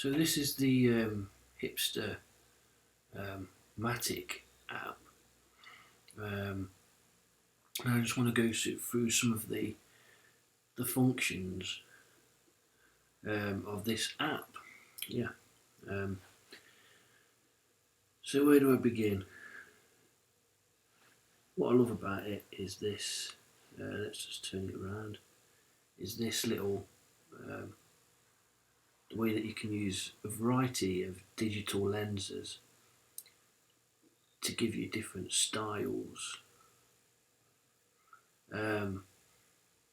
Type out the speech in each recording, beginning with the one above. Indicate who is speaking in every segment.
Speaker 1: So this is the Hipstamatic app. And I just want to go through some of the functions of this app. Yeah. So where do I begin? What I love about it is this. Let's just turn it around. Is this little the way that you can use a variety of digital lenses to give you different styles.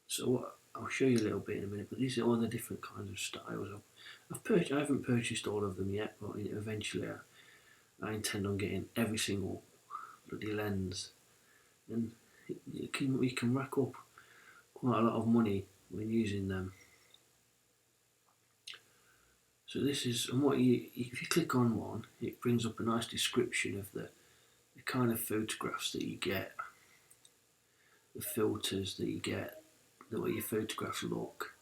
Speaker 1: So I'll show you a little bit in a minute, but these are all the different kinds of styles. I haven't purchased all of them yet, but eventually I intend on getting every single bloody lens, and we can rack up quite a lot of money when using them. So this is, and if you click on one, it brings up a nice description of the kind of photographs that you get, the filters that you get, the way your photographs look.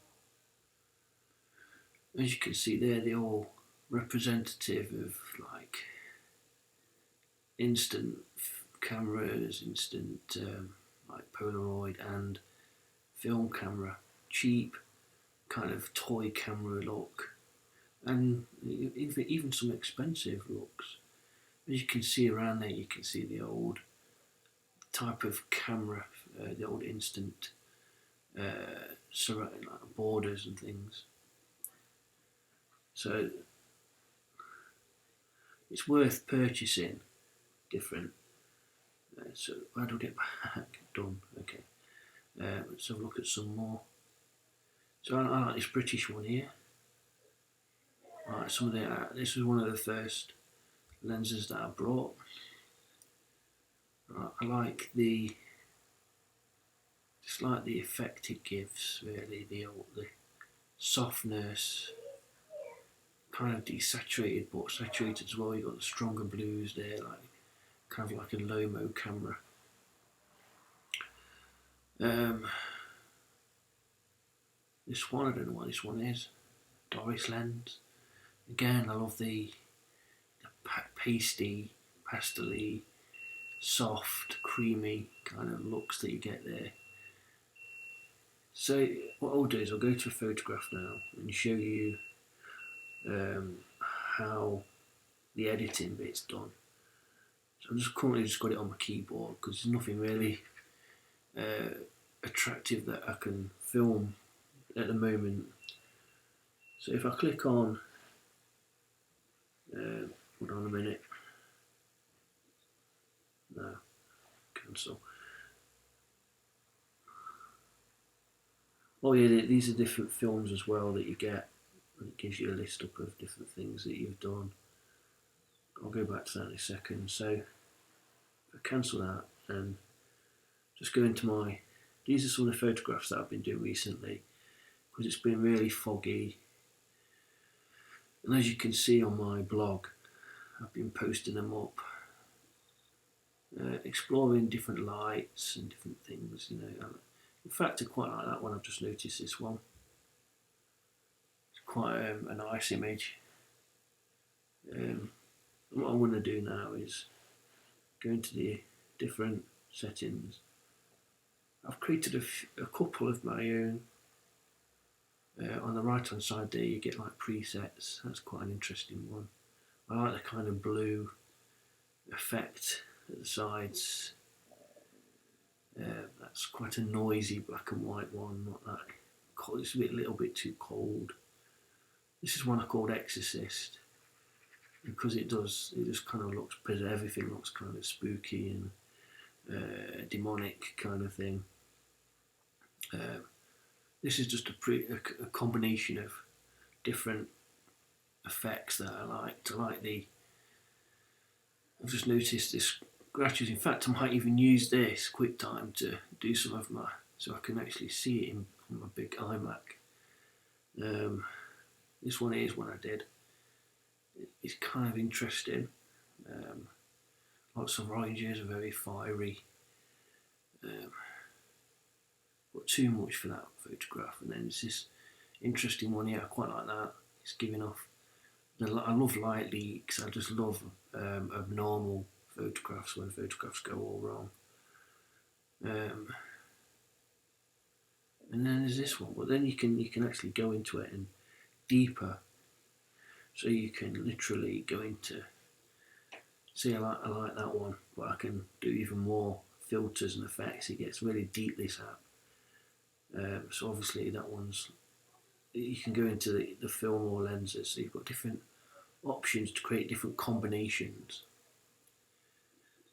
Speaker 1: As you can see there, they're all representative of like instant cameras, instant like Polaroid and film camera, cheap kind of toy camera look, and even some expensive looks. As you can see around there, you can see the old type of camera, the old instant surrounding like borders and things. So it's worth purchasing different. So how do I get back? Done. Okay. Let's have a look at some more. So I like this British one here. Right, this was one of the first lenses that I brought. Right, I like the effect it gives. Really, the softness, kind of desaturated but saturated as well. You got the stronger blues there, like kind of like a low-mo camera. This one, I don't know what this one is. Doris lens. Again, I love the pasty, pastel-y, soft, creamy kind of looks that you get there. So what I'll do is I'll go to a photograph now and show you how the editing bit's done. So I'm currently just got it on my keyboard because there's nothing really attractive that I can film at the moment. So if I click on, hold on a minute, no, cancel. Oh yeah, these are different films as well that you get, and it gives you a list up of different things that you've done. I'll go back to that in a second. So if I cancel that and just go into these are some of the photographs that I've been doing recently, because it's been really foggy. And as you can see on my blog, I've been posting them up, exploring different lights and different things, you know. In fact, I quite like that one. I've just noticed this one. It's quite a nice image. What I want to do now is go into the different settings. I've created a couple of my own. On the right hand side there you get like presets. That's quite an interesting one. I like the kind of blue effect at the sides. That's quite a noisy black and white one, not that cold. It's a little bit too cold. This is one I called Exorcist, because it just kind of looks, everything looks kind of spooky and demonic kind of thing. This is just a combination of different effects that I liked. I've just noticed this scratches. In fact, I might even use this QuickTime to do some of so I can actually see it on my big iMac. This one is one I did. It's kind of interesting. Lots of oranges, are very fiery. But too much for that photograph. And then there's this interesting one here. I quite like that. It's giving off I love light leaks. I just love abnormal photographs when photographs go all wrong. Um, and then there's this one, but then you can actually go into it and deeper, so you can literally go into. See, I like that one, but I can do even more filters and effects. It gets really deep, this app. So obviously that one's, you can go into the film or lenses, so you've got different options to create different combinations.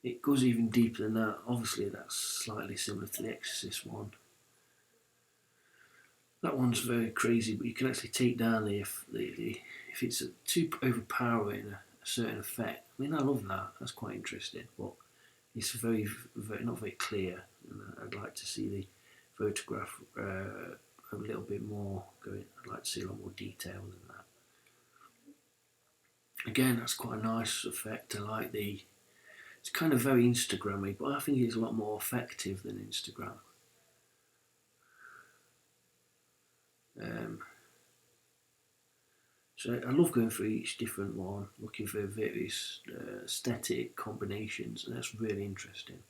Speaker 1: It goes even deeper than that. Obviously that's slightly similar to the Exorcist one. That one's very crazy, but you can actually take down if it's too overpowering a certain effect. I mean, I love that. That's quite interesting, but it's very not very clear. And I'd like to see the photograph a little bit more going. I'd like to see a lot more detail than that. Again, that's quite a nice effect. I like the. It's kind of very Instagrammy, but I think it's a lot more effective than Instagram. So I love going through each different one, looking for various aesthetic combinations, and that's really interesting.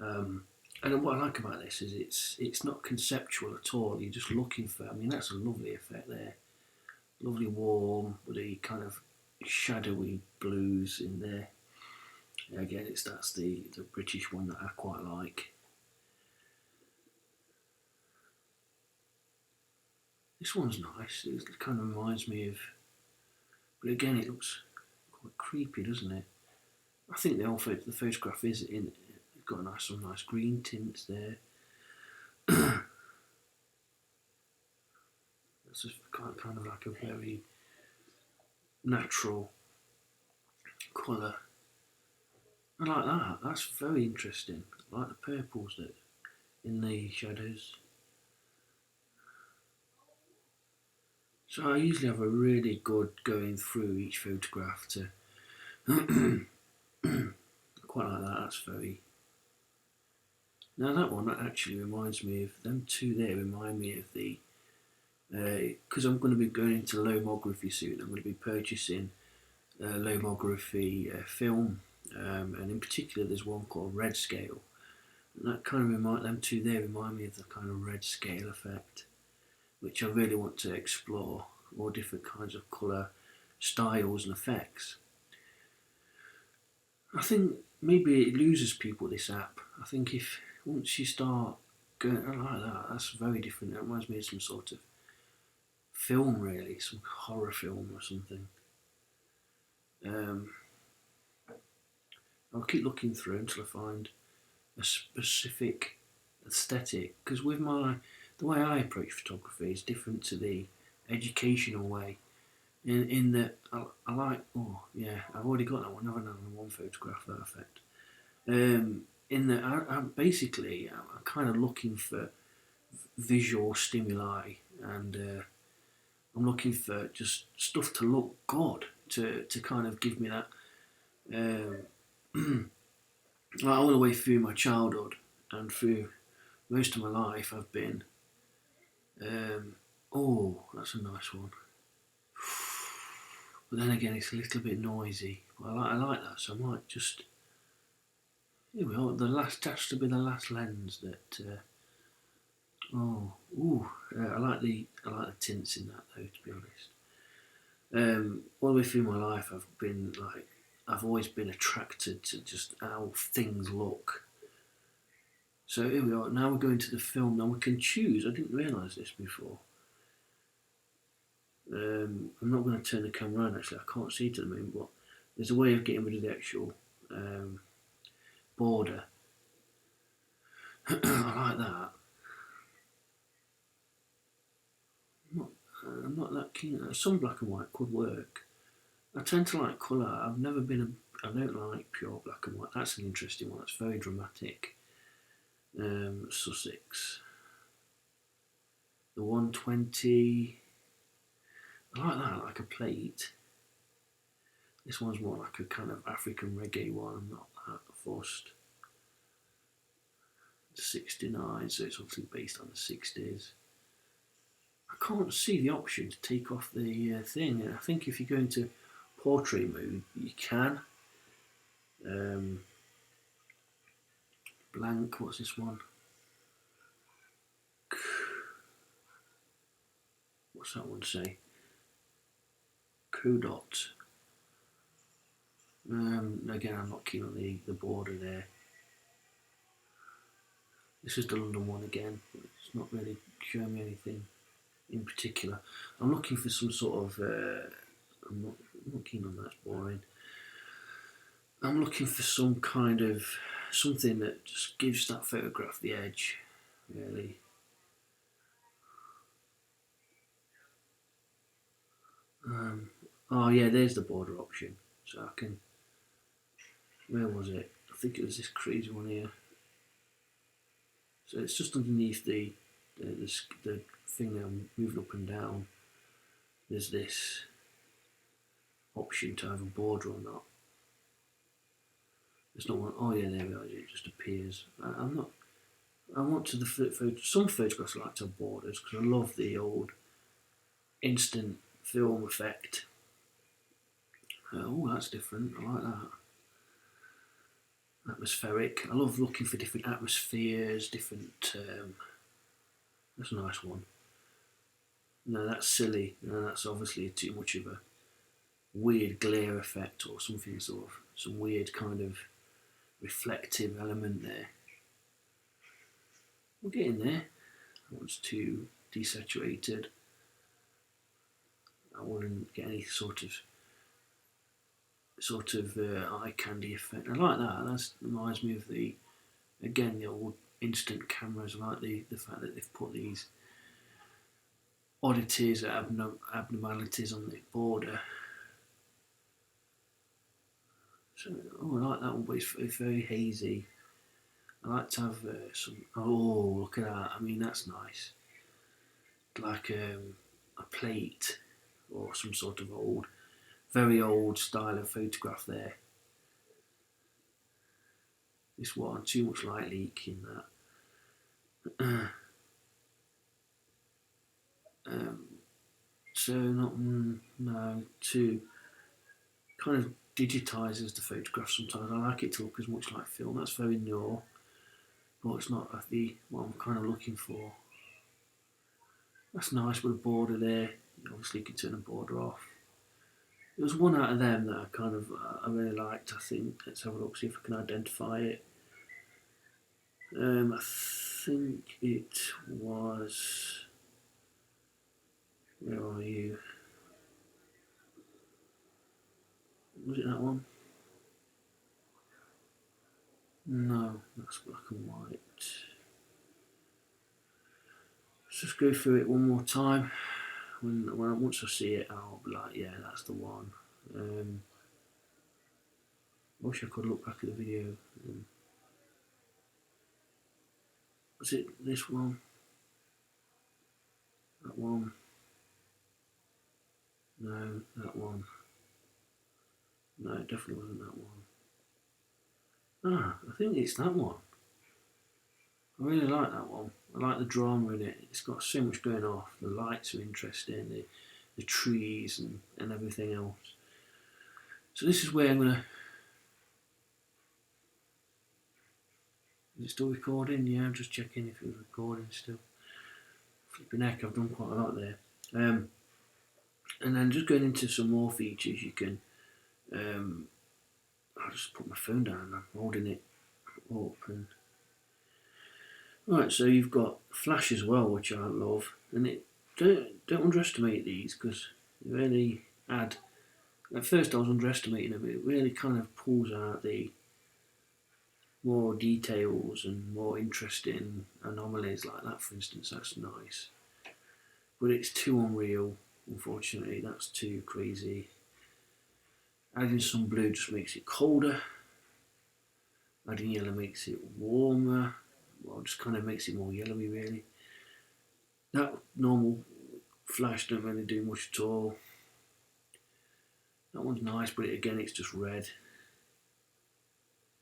Speaker 1: And what I like about this is it's not conceptual at all. You're just looking for. I mean, that's a lovely effect there. Lovely warm with the kind of shadowy blues in there. Again, that's the British one that I quite like. This one's nice. It kind of reminds me of, but again, it looks quite creepy, doesn't it? I think the photograph is in. It's got some nice green tints there. It's just kind of like a very natural colour. I like that. That's very interesting. I like the purples that in the shadows. So I usually have a really good going through each photograph to quite like that. That's very. Now that one actually reminds me of them two. There remind me of the because I'm going to be going into lomography soon. I'm going to be purchasing lomography film, and in particular, there's one called red scale. And that kind of remind me of the kind of red scale effect, which I really want to explore. All different kinds of colour, styles, and effects. I think maybe it loses people, this app. I think if once you start going, I like that. That's very different. It reminds me of some sort of film, really, some horror film or something. I'll keep looking through until I find a specific aesthetic. Because with the way I approach photography is different to the educational way. In that I like, oh yeah, I've already got that one, haven't I? One photograph, that effect. In that I'm kind of looking for visual stimuli, and I'm looking for just stuff to look good, to kind of give me that. Like all the way through my childhood and through most of my life, I've been. Oh, that's a nice one. But then again, it's a little bit noisy. I like that, so I might just. Here we are. That's to be the last lens that. I like the tints in that though. To be honest, all the way through my life, I've always been attracted to just how things look. So here we are. Now we're going to the film. Now we can choose. I didn't realise this before. I'm not going to turn the camera on. Actually, I can't see it at the moment, but there's a way of getting rid of the actual border. I like that. I'm not that keen. Some black and white could work. I tend to like colour. I don't like pure black and white. That's an interesting one. That's very dramatic. Sussex. The 120. I like that, like a plate. This one's more like a kind of African reggae one. I'm not that fussed. 69, so it's obviously based on the 60s. can't see the option to take off the thing. And I think if you go into portrait mode, you can. Blank, what's this one? What's that one say? Codot. Again, I'm not keen on the border there. This is the London one again. It's not really showing me anything in particular. I'm looking for some sort of. I'm not keen on that. It's boring. I'm looking for some kind of something that just gives that photograph the edge, really. Oh yeah, there's the border option. So I can. Where was it? I think it was this crazy one here. So it's just underneath the thing that I'm moving up and down. There's this option to have a border or not. There's not one. Oh yeah, there we are. It just appears. I'm not. I want to some photographs I like to have borders because I love the old instant film effect. Oh, that's different. I like that. Atmospheric. I love looking for different atmospheres, different. That's a nice one. No, that's silly. No, that's obviously too much of a weird glare effect or something, sort of some weird kind of reflective element there. We're getting there. That one's too desaturated. I wouldn't get any sort of eye candy effect. I like that. That reminds me of the old instant cameras. I like the fact that they've put these oddities, abnormalities on the border. So, I like that one, but it's very hazy. I like to have some. Oh, look at that! I mean, that's nice. Like a plate or some sort of very old style of photograph there. This one, too much light leak in that. So not no too kind of digitises the photograph sometimes. I like it to look as much like film. That's very raw, but it's not what I'm kind of looking for. That's nice with a border there. Obviously, you can turn the border off. There was one out of them that I really liked. I think let's have a look, see if I can identify it. I think it was. Where are you? Was it that one? No, that's black and white. Let's just go through it one more time. Once I see it, I'll be like, yeah, that's the one. I wish I could look back at the video. Was it this one? That one? No, that one. No, it definitely wasn't that one. I think it's that one. I really like that one. I like the drama in it. It's got so much going off. The lights are interesting, the trees and everything else. So this is where I'm gonna. Is it still recording? Yeah, I'm just checking if it's recording still. Flipping heck, I've done quite a lot there. And then just going into some more features, you can. I'll just put my phone down. I'm holding it up and. Right, so you've got flash as well, which I love, and don't underestimate these because they really add. At first, I was underestimating them, but it really kind of pulls out the more details and more interesting anomalies like that. For instance, that's nice, but it's too unreal. Unfortunately, that's too crazy. Adding some blue just makes it colder. Adding yellow makes it warmer. Well, just kind of makes it more yellowy, really. That normal flash don't really do much at all. That one's nice, but again, it's just red.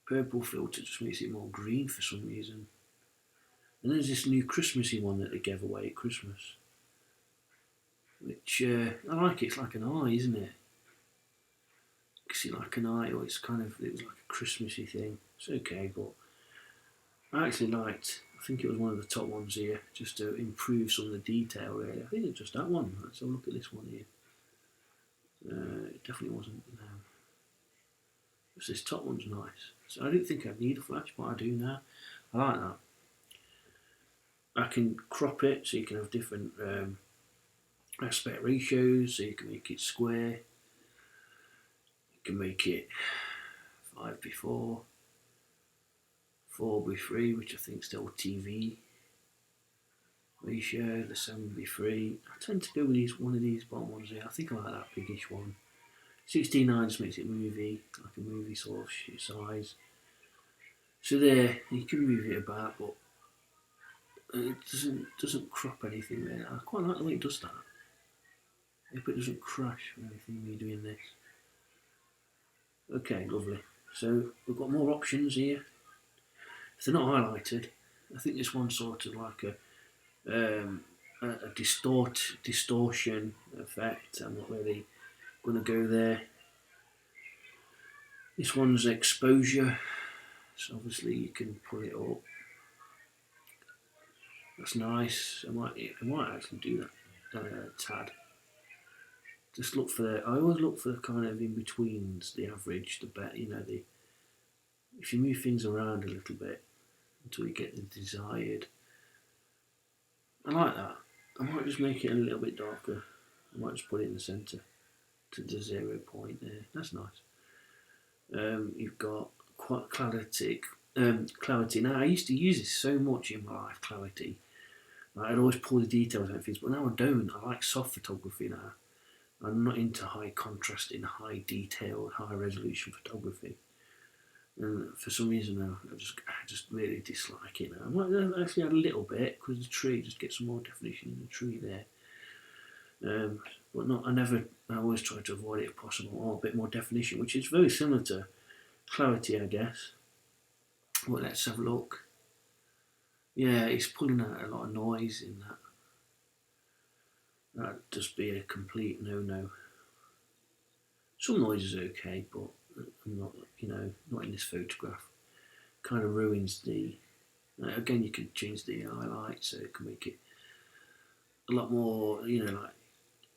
Speaker 1: Purple filter just makes it more green for some reason. And there's this new Christmassy one that they gave away at Christmas. which I like it. It's like an eye, isn't it? You see like an eye, or it was like a Christmassy thing. It's okay, but I actually liked, I think it was one of the top ones here, just to improve some of the detail really. I think it's just that one. Let's have a look at this one here. It definitely wasn't, just this top one's nice. So I didn't think I'd need a flash, but I do now. I like that. I can crop it so you can have different aspect ratios, so you can make it square, you can make it 5:4, 4:3, which I think is still TV ratio, the 7:3. I tend to go with one of these bottom ones here. I think I like that biggish one. 16:9 just makes it movie, like a movie sort of size. So there, you can move it about, but it doesn't crop anything there. I quite like the way it does that. If it doesn't crash or anything when you're doing this. Okay, lovely. So we've got more options here. If they're not highlighted, I think this one's sort of like a distortion effect. I'm not really going to go there. This one's exposure, so obviously you can pull it up. That's nice. I might actually do that tad. Just look for I always look for the kind of in betweens, the average, the better. If you move things around a little bit until you get the desired. I like that. I might just make it a little bit darker. I might just put it in the centre to the 0 point there. That's nice. You've got quite clarity. Now I used to use this so much in my life. Clarity. I'd always pull the details out of things, but now I don't. I like soft photography now. I'm not into high contrast in high detail, high resolution photography. And for some reason, I just really dislike it now. I might actually add a little bit because the tree just gets some more definition in the tree there. But not. I always try to avoid it if possible, or a bit more definition, which is very similar to clarity, I guess. Well, let's have a look. Yeah, it's pulling out a lot of noise in that. That'd just be a complete no-no. Some noise is okay, but not, not in this photograph. Kind of ruins the. Again, you can change the highlight, so it can make it a lot more, like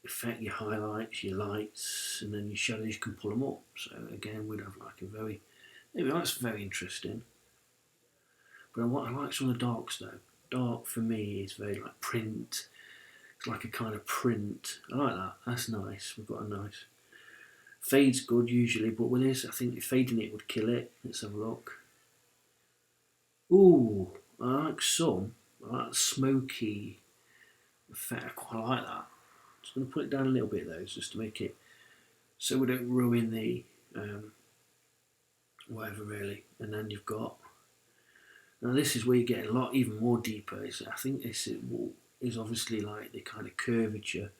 Speaker 1: affect your highlights, your lights, and then your shadows. You can pull them up. So again, we'd have like that's very interesting. But I like some of the darks though. Dark for me is very like print. It's like a kind of print. I like that. That's nice. We've got a nice. Fade's good usually, but with this, I think fading it would kill it. Let's have a look. Ooh, I like some. I like the smoky effect. I quite like that. Just going to put it down a little bit though, just to make it so we don't ruin the whatever really. And then you've got. Now this is where you get a lot even more deeper. I think this is obviously like the kind of curvature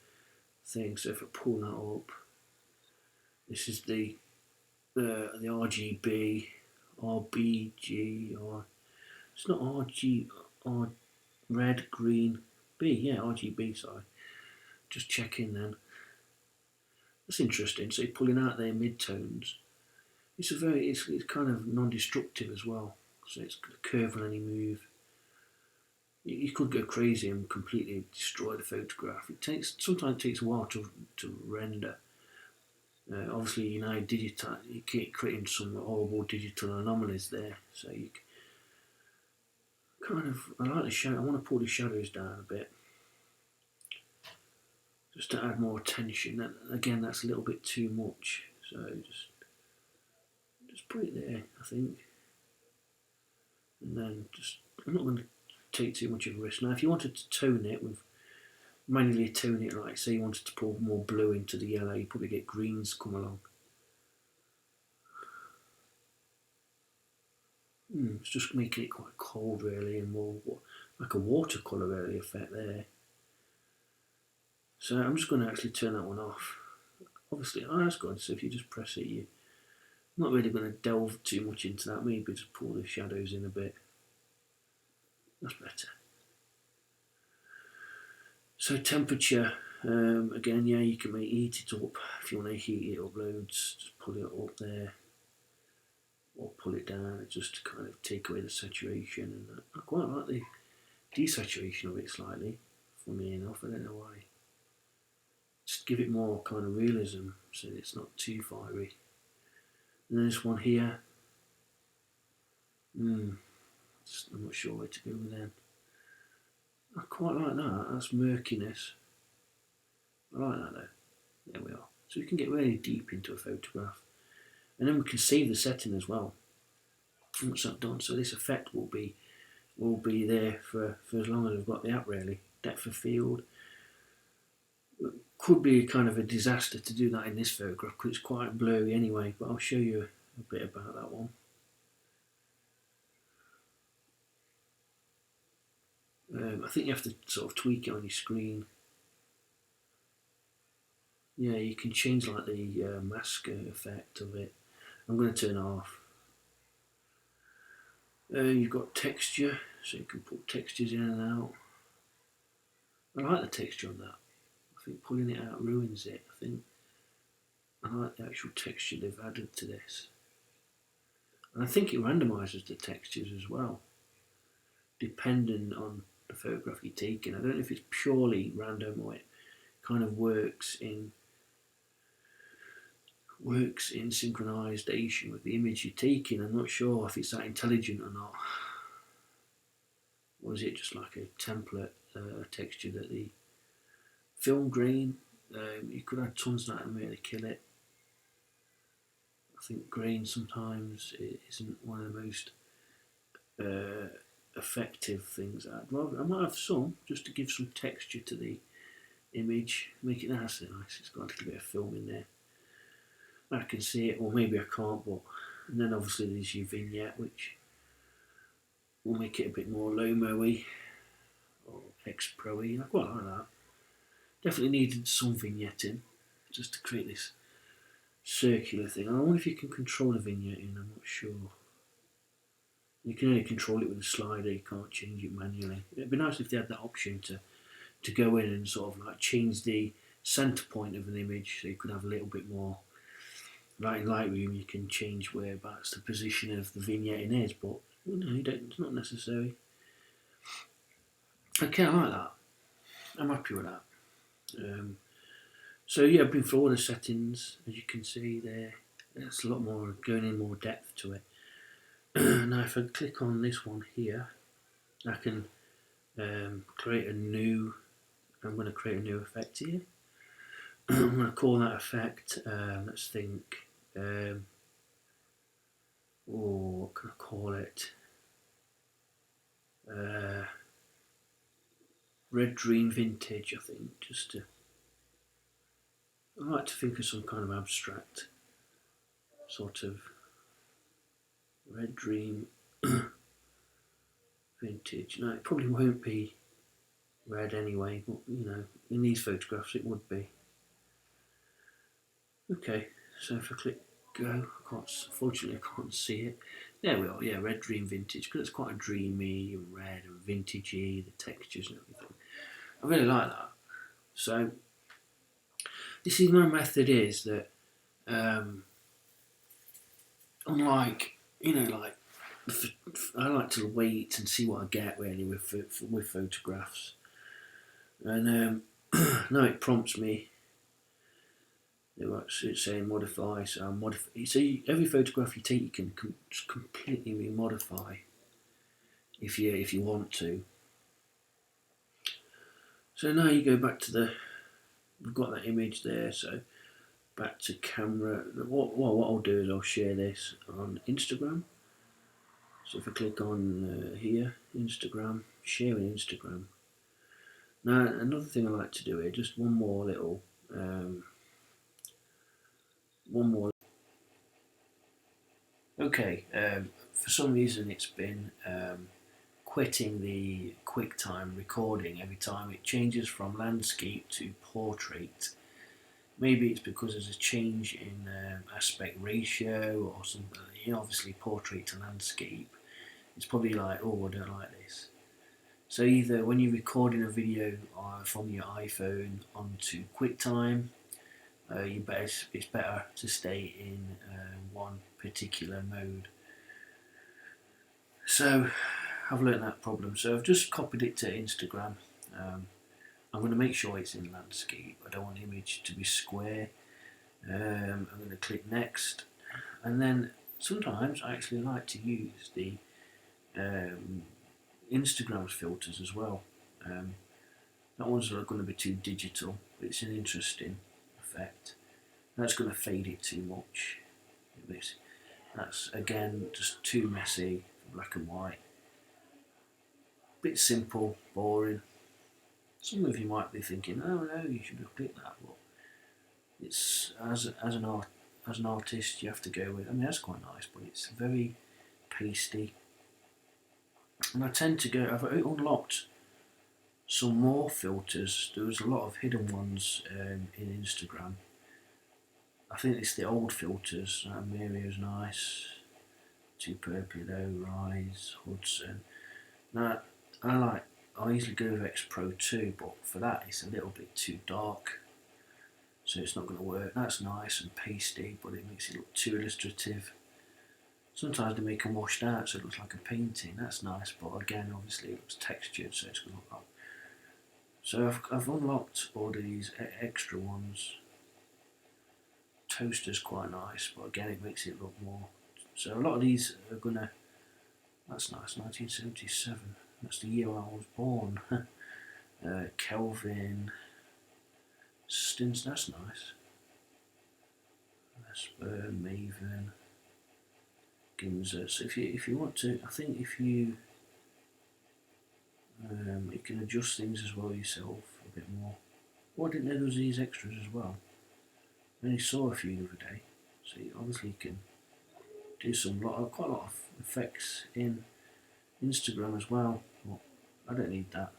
Speaker 1: thing. So if I pull that up, this is the RGB, RBG, or it's not RG, or red, green, B. Yeah, RGB. Sorry, just checking then. That's interesting. So you're pulling out their mid-tones. It's kind of non-destructive as well. So it's going to curve on any move. You could go crazy and completely destroy the photograph. Sometimes it takes a while to render. Obviously, you keep creating some horrible digital anomalies there. So you kind of, I like the shadow. I want to pull the shadows down a bit, just to add more tension. Again, that's a little bit too much. So just put it there, I think. And then I'm not going to take too much of a risk. Now, if you wanted to tone it manually tone it, like say you wanted to pull more blue into the yellow, you probably get greens come along. It's just making it quite cold really, and more like a watercolour really effect there. So I'm just going to actually turn that one off. Obviously, that's good. So if you just press it, you're not really going to delve too much into that. Maybe just pull the shadows in a bit. That's better. So temperature, Again, yeah, you can heat it up if you want to heat it up loads. Just pull it up there, or pull it down, just to kind of take away the saturation. And I quite like the desaturation of it slightly. Funny enough, I don't know why. Just give it more kind of realism, so it's not too fiery. And then this one here, I'm not sure where to go with them. I quite like that. That's murkiness. I like that though. There we are. So we can get really deep into a photograph, and then we can save the setting as well. Once that's done, so this effect will be there for as long as I've got the app. Really, depth of field. Could be kind of a disaster to do that in this photograph because it's quite blurry anyway, but I'll show you a bit about that one. I think you have to sort of tweak it on your screen. Yeah, you can change like the mask effect of it. I'm going to turn it off. You've got texture, so you can put textures in and out. I like the texture on that. I think pulling it out ruins it. I like the actual texture they've added to this. And I think it randomises the textures as well, depending on the photograph you're taking. I don't know if it's purely random or it kind of works in synchronization with the image you're taking. I'm not sure if it's that intelligent or not. Or is it just like a template texture that the film grain, you could add tons of that and really kill it. I think grain sometimes it isn't one of the most effective things. I might have some just to give some texture to the image, make it nice. It's got a little bit of film in there. I can see it, or maybe I can't. But and then obviously there's your vignette, which will make it a bit more low-mo-y or X-Pro-y. I quite like that. Definitely needed some vignetting just to create this circular thing. I wonder if you can control the vignetting. I'm not sure. You can only control it with a slider. You can't change it manually. It'd be nice if they had that option to go in and sort of like change the center point of an image, so you could have a little bit more. Like in Lightroom, you can change whereabouts the position of the vignetting is, but no, it's not necessary. Okay, I like that. I'm happy with that. So yeah, I've been through all the settings, as you can see there. There's a lot more, going in more depth to it. Now if I click on this one here, I can create a new, I'm going to create a new effect here. I'm going to call that effect, let's think, what can I call it? Red Dream Vintage, I think, I like to think of some kind of abstract sort of Red Dream Vintage. Now it probably won't be red anyway, but you know, in these photographs it would be. Okay, so if I click go, unfortunately I can't see it. There we are, yeah, Red Dream Vintage, because it's quite a dreamy and red and vintagey, the textures and everything. I really like that. So this is my method is that unlike, you know, like I like to wait and see what I get really with photographs, and now it prompts me. It's saying modify, so I'm modify. So every photograph you take, you can completely remodify if you want to. So now you go back to we've got that image there. So back to camera. What I'll do is I'll share this on Instagram. So if I click on here, Instagram, sharing Instagram. Now another thing I like to do here, just one more little. Okay, for some reason it's been quitting the QuickTime recording every time it changes from landscape to portrait. Maybe it's because there's a change in aspect ratio or something. You know, obviously portrait to landscape. It's probably like, oh, I don't like this. So either when you're recording a video from your iPhone onto QuickTime, it's better to stay in one particular mode. So I've learnt that problem. So I've just copied it to Instagram. I'm going to make sure it's in landscape. I don't want the image to be square. I'm going to click next, and then sometimes I actually like to use the Instagram's filters as well. That one's not going to be too digital, but it's an interesting effect. That's going to fade it too much. That's again just too messy for black and white. Bit simple, boring. Some of you might be thinking, "Oh no, you should have clicked that." But it's as an artist, you have to go with. I mean, that's quite nice, but it's very pasty. And I tend to go. I've unlocked some more filters. There was a lot of hidden ones in Instagram. I think it's the old filters. Mirio's nice. Too Purpley though, Rise, Hudson. Now I usually go with X Pro 2, but for that it's a little bit too dark, so it's not going to work. That's nice and pasty, but it makes it look too illustrative. Sometimes they make them washed out, so it looks like a painting. That's nice, but again, obviously it looks textured, so it's going to look like. So I've unlocked all these extra ones. Toaster's quite nice, but again, it makes it look more. So a lot of these are gonna. That's nice, 1977. That's the year I was born. Kelvin, Stinson, that's nice. Vesper, Maven, Ginza. So if you want to, I think if you can adjust things as well yourself a bit more. Oh, I didn't know there was these extras as well. I only saw a few the other day. So obviously you can do quite a lot of effects in Instagram as well. But I don't need that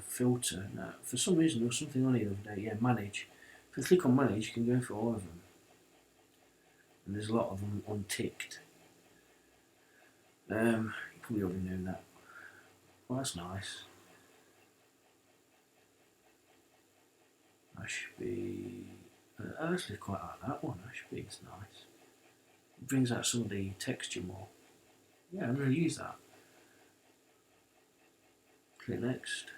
Speaker 1: filter. Now, for some reason there was something on the other day. Yeah, manage. If you click on manage, you can go through all of them, and there's a lot of them unticked. You probably already know that. Well, that's nice. Ashby. I actually quite like that one. Ashby's nice. It brings out some of the texture more. Yeah, I'm going to use that. Click next.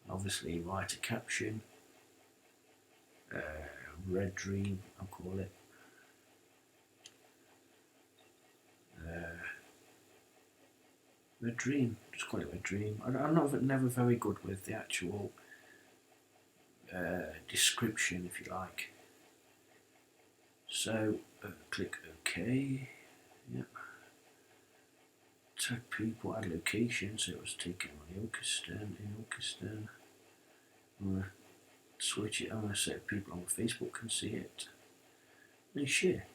Speaker 1: Obviously, write a caption. Red Dream, I'll call it. Red Dream, just call it Red Dream. I'm never very good with the actual description, if you like. So click OK. Yep. Tag people, add location. So it was taken on Ilkeston. I'm gonna switch it. I'm gonna set people on Facebook can see it and share.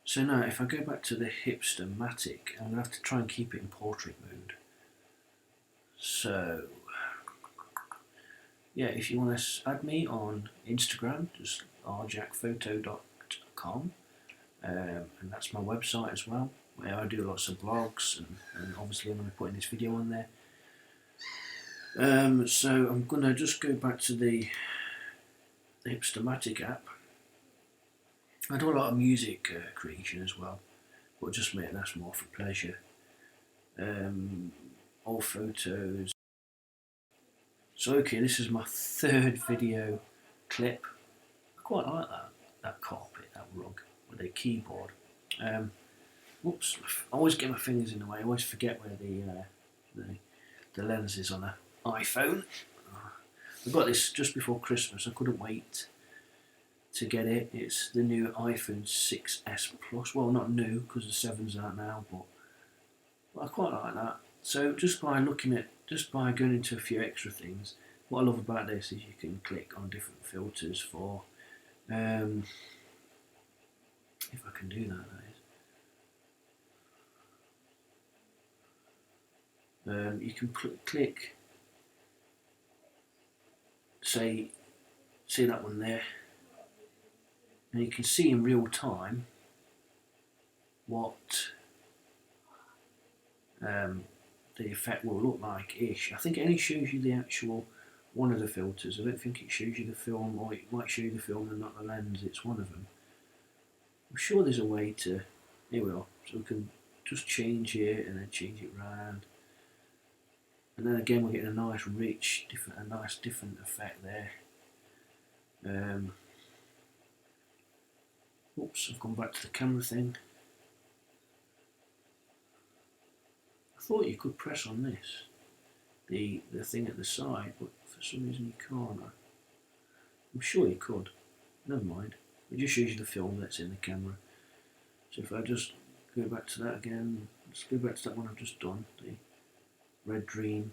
Speaker 1: So now, if I go back to the Hipstamatic, I'm gonna have to try and keep it in portrait mode. So yeah, if you want to add me on Instagram, just rjackphoto.com, and that's my website as well, where I do lots of blogs, and obviously I'm going to be putting this video on there. So I'm going to just go back to the Hipstamatic app. I do a lot of music creation as well, but just make that's more for pleasure. Old photos. So okay, this is my third video clip. I quite like that carpet, that rug with a keyboard. Whoops! I always get my fingers in the way. I always forget where the lens is on an iPhone. I got this just before Christmas. I couldn't wait to get it. It's the new iPhone 6s Plus. Well, not new because the 7's out now, but I quite like that. So just by going into a few extra things, what I love about this is you can click on different filters for, if I can do that is. You can click, say that one there, and you can see in real time what the effect will look like ish. I think it only shows you the actual one of the filters. I don't think it shows you the film, or it might show you the film and not the lens. It's one of them. I'm sure there's a way to. Here we are. So we can just change it and then change it round. And then again, we're getting a nice, rich, different effect there. Oops, I've gone back to the camera thing. I thought you could press on this, the thing at the side, but for some reason you can't. I'm sure you could. Never mind. It just shows you the film that's in the camera. So if I just go back to that again, let's go back to that one I've just done, the red dream.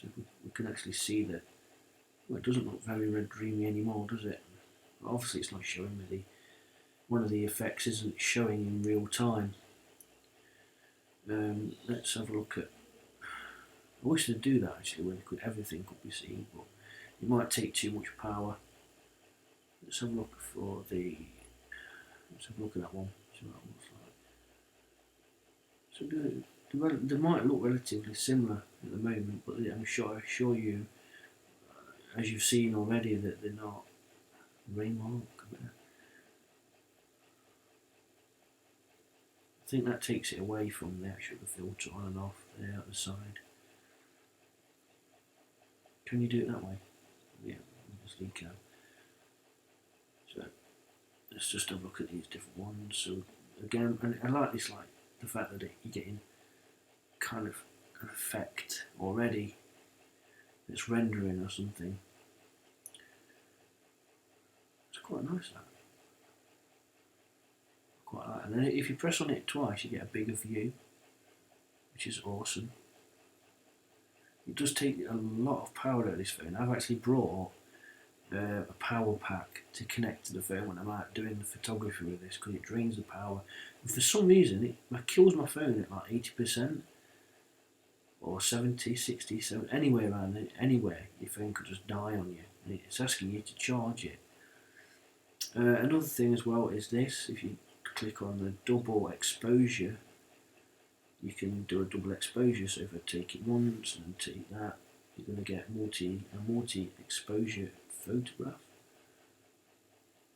Speaker 1: So we can actually see that. Well, it doesn't look very red dreamy anymore, does it? Obviously, it's not showing me one of the effects isn't showing in real time. Let's have a look at. I wish they'd do that actually, where everything could be seen, but it might take too much power. Let's have a look for the. Let's have a look at that one. See what that looks like. So they might look relatively similar at the moment, but I'm sure you, as you've seen already, that they're not. Rainmark. I think that takes it away from the actual filter on and off there at the side. Can you do it that way? Yeah, obviously you can. So let's just have a look at these different ones. So again, and I like this, like the fact that you're getting kind of an effect already that's rendering or something. It's quite nice that. Quite like. And then if you press on it twice, you get a bigger view, which is awesome. It does take a lot of power out of this phone. I've actually brought a power pack to connect to the phone when I'm out doing the photography with this, because it drains the power. And for some reason, it kills my phone at like 80%. Or 70, 60, 70, anywhere around it, anywhere, your phone could just die on you. It's asking you to charge it. Another thing as well is this, if you click on the double exposure, you can do a double exposure. So if I take it once and take that, you're going to get a multi-exposure photograph.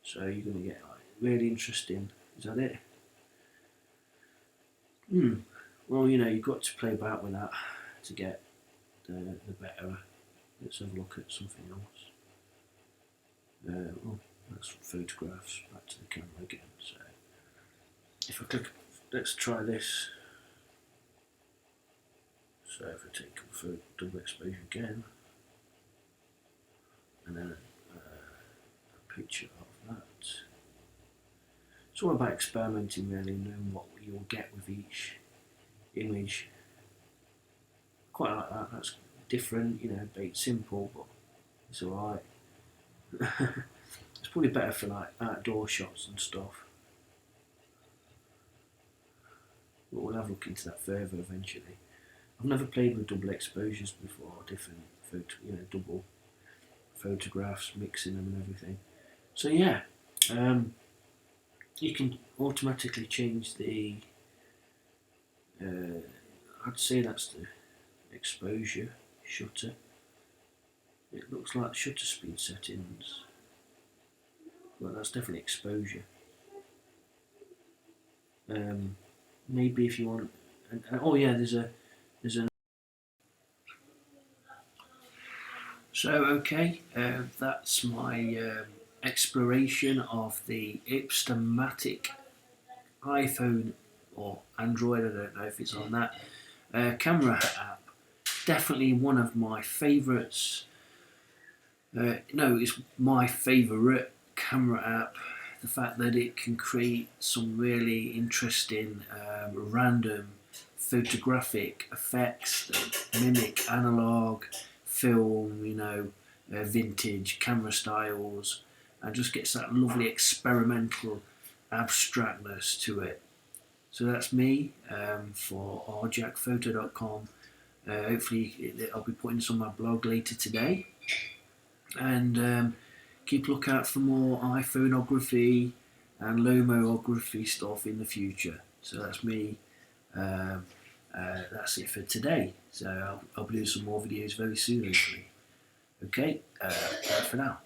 Speaker 1: So you're going to get like really interesting. Is that it? Well, you know, you've got to play about with that to get the better. Let's have a look at something else. Oh, that's photographs. Back to the camera again. So if I click, let's try this. So if I take for double exposure again, and then a picture of that. It's all about experimenting, really, knowing what you'll get with each image. Quite like that. That's different, you know, a bit simple, but it's alright. It's probably better for like outdoor shots and stuff. But we'll have a look into that further eventually. I've never played with double exposures before, different double photographs, mixing them and everything. So yeah, you can automatically change the. I'd say that's the exposure shutter. It looks like shutter speed settings, but that's definitely exposure. Maybe if you want, oh yeah, there's a. So okay, that's my exploration of the Hipstamatic iPhone or Android. I don't know if it's on that camera app. Definitely one of my favourites. No, it's my favourite camera app. The fact that it can create some really interesting random photographic effects that mimic analog, film, vintage camera styles, and just gets that lovely experimental abstractness to it. So that's me for rjackphoto.com. Hopefully I'll be putting this on my blog later today, and keep a lookout for more iPhoneography and Lomography stuff in the future. So that's me. That's that's it for today. So I'll be doing some more videos very soon, hopefully. Okay, bye for now.